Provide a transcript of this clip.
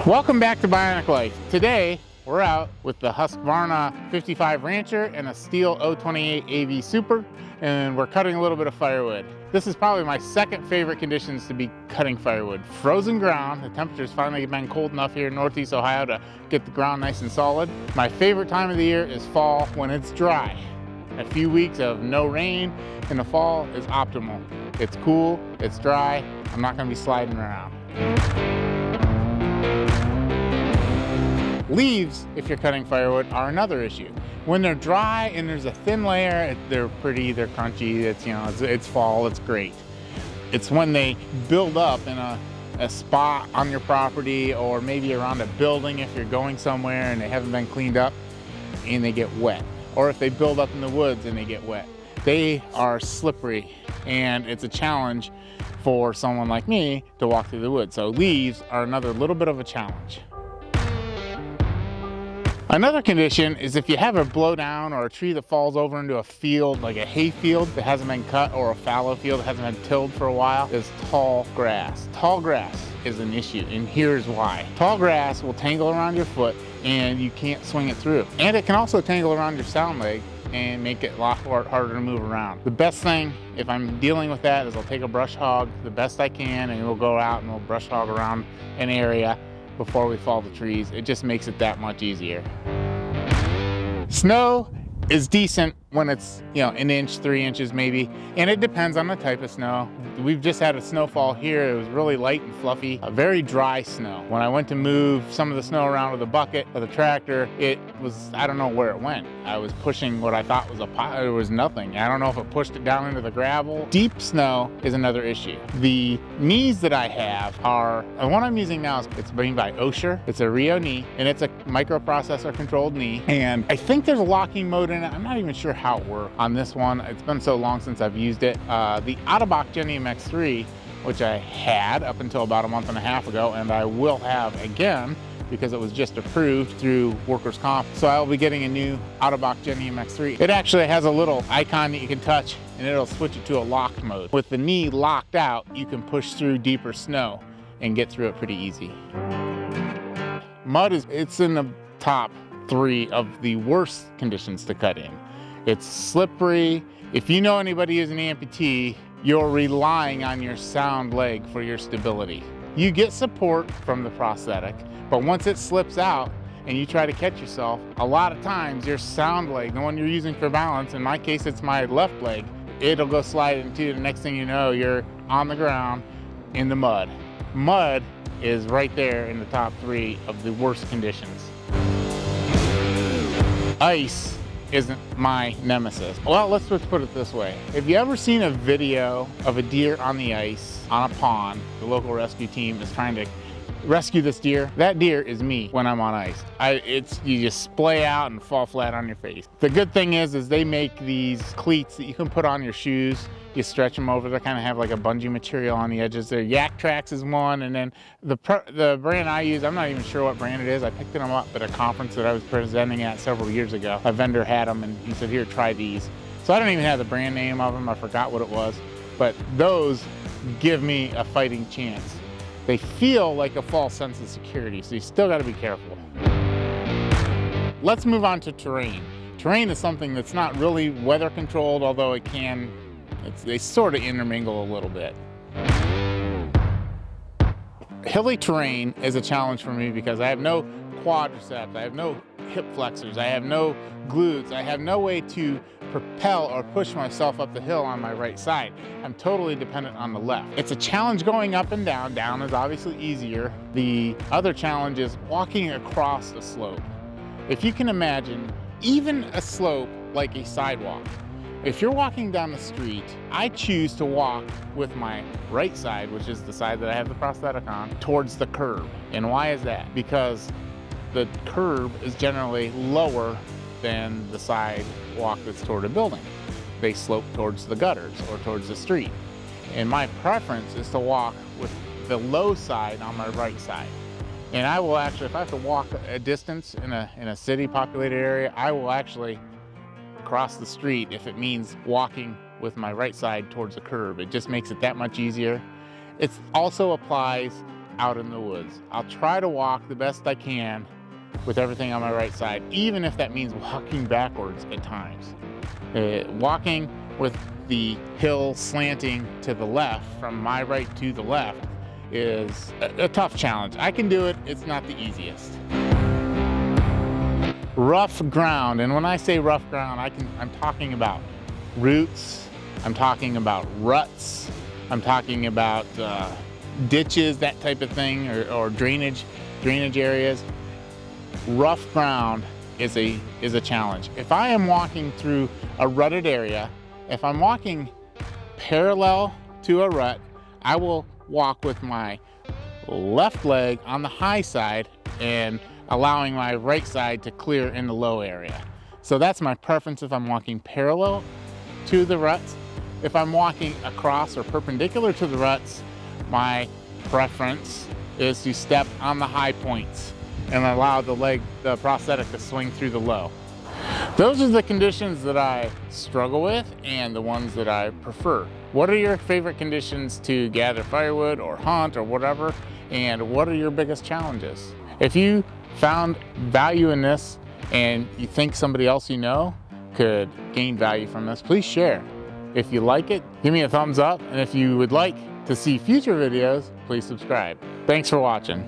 Welcome back to Bionic Life. Today, we're out with the Husqvarna 55 Rancher and a Steel 028 AV Super, and we're cutting a little bit of firewood. This is probably my second favorite conditions to be cutting firewood. Frozen ground, the temperature's finally been cold enough here in Northeast Ohio to get the ground nice and solid. My favorite time of the year is fall when it's dry. A few weeks of no rain in the fall is optimal. It's cool, it's dry, I'm not gonna be sliding around. Leaves, if you're cutting firewood, are another issue. When they're dry and there's a thin layer, they're pretty, they're crunchy, it's fall, it's great. It's when they build up in a spot on your property or maybe around a building if you're going somewhere and they haven't been cleaned up and they get wet. Or if they build up in the woods and they get wet. They are slippery and it's a challenge for someone like me to walk through the woods. So leaves are another little bit of a challenge. Another condition is if you have a blowdown or a tree that falls over into a field, like a hay field that hasn't been cut or a fallow field that hasn't been tilled for a while, is tall grass. Tall grass is an issue, and here's why. Tall grass will tangle around your foot and you can't swing it through. And it can also tangle around your sound leg and make it a lot harder to move around. The best thing, if I'm dealing with that, is I'll take a brush hog the best I can and we'll go out and we'll brush hog around an area before we fall the trees. It just makes it that much easier. Snow is decent when it's, an inch, 3 inches maybe, and it depends on the type of snow. We've just had a snowfall here. It was really light and fluffy, a very dry snow. When I went to move some of the snow around with a bucket or the tractor, it was, I don't know where it went. I was pushing what I thought was a pile. It was nothing. I don't know if it pushed it down into the gravel. Deep snow is another issue. The knees that I have are, the one I'm using now, it's made by Osher. It's a Rheo knee, and it's a microprocessor controlled knee. And I think there's a locking mode in it. I'm not even sure how it works on this one. It's been so long since I've used it. The OttoBock Genium X3, which I had up until about a month and a half ago, and I will have again because it was just approved through workers' comp. So I'll be getting a new OttoBock Genium X3. It actually has a little icon that you can touch and it'll switch it to a locked mode. With the knee locked out, you can push through deeper snow and get through it pretty easy. Mud it's in the top 3 of the worst conditions to cut in. It's slippery. If you know anybody who's an amputee, you're relying on your sound leg for your stability. You get support from the prosthetic, but once it slips out and you try to catch yourself, a lot of times your sound leg, the one you're using for balance, in my case it's my left leg, it'll go slide into, the next thing you know, you're on the ground in the mud. Mud is right there in the top 3 of the worst conditions. Ice isn't my nemesis. Well, let's just put it this way. Have you ever seen a video of a deer on the ice on a pond? The local rescue team is trying to rescue this deer. That deer is me when I'm on ice. You just splay out and fall flat on your face. The good thing is they make these cleats that you can put on your shoes. You stretch them over. They kind of have like a bungee material on the edges there. Yak Trax is one, and then the brand I use, I'm not even sure what brand it is. I picked them up at a conference that I was presenting at several years ago. A vendor had them and he said, here, try these. So I don't even have the brand name of them. I forgot what it was, but those give me a fighting chance. They feel like a false sense of security, so you still got to be careful. Let's move on to terrain. Terrain is something that's not really weather controlled, although it can. They sort of intermingle a little bit. Hilly terrain is a challenge for me because I have no quadriceps, I have no hip flexors, I have no glutes, I have no way to propel or push myself up the hill on my right side. I'm totally dependent on the left. It's a challenge going up and down. Down is obviously easier. The other challenge is walking across a slope. If you can imagine, even a slope like a sidewalk, if you're walking down the street, I choose to walk with my right side, which is the side that I have the prosthetic on, towards the curb. And why is that? Because the curb is generally lower than the sidewalk that's toward a building. They slope towards the gutters or towards the street. And my preference is to walk with the low side on my right side. And I will actually, if I have to walk a distance in a city populated area, I will actually cross the street if it means walking with my right side towards the curb. It just makes it that much easier. It also applies out in the woods. I'll try to walk the best I can with everything on my right side, even if that means walking backwards at times. Walking with the hill slanting to the left, from my right to the left, is a tough challenge. I can do it, it's not the easiest. Rough ground, and when I say rough ground, I'm talking about roots, I'm talking about ruts, I'm talking about ditches, that type of thing, or drainage areas. Rough ground is a challenge. If I am walking through a rutted area, if I'm walking parallel to a rut, I will walk with my left leg on the high side and allowing my right side to clear in the low area. So that's my preference if I'm walking parallel to the ruts. If I'm walking across or perpendicular to the ruts, my preference is to step on the high points and allow the prosthetic to swing through the low. Those are the conditions that I struggle with and the ones that I prefer. What are your favorite conditions to gather firewood or hunt or whatever? And what are your biggest challenges? If you found value in this and you think somebody else you know could gain value from this, please share. If you like it, give me a thumbs up. And if you would like to see future videos, please subscribe. Thanks for watching.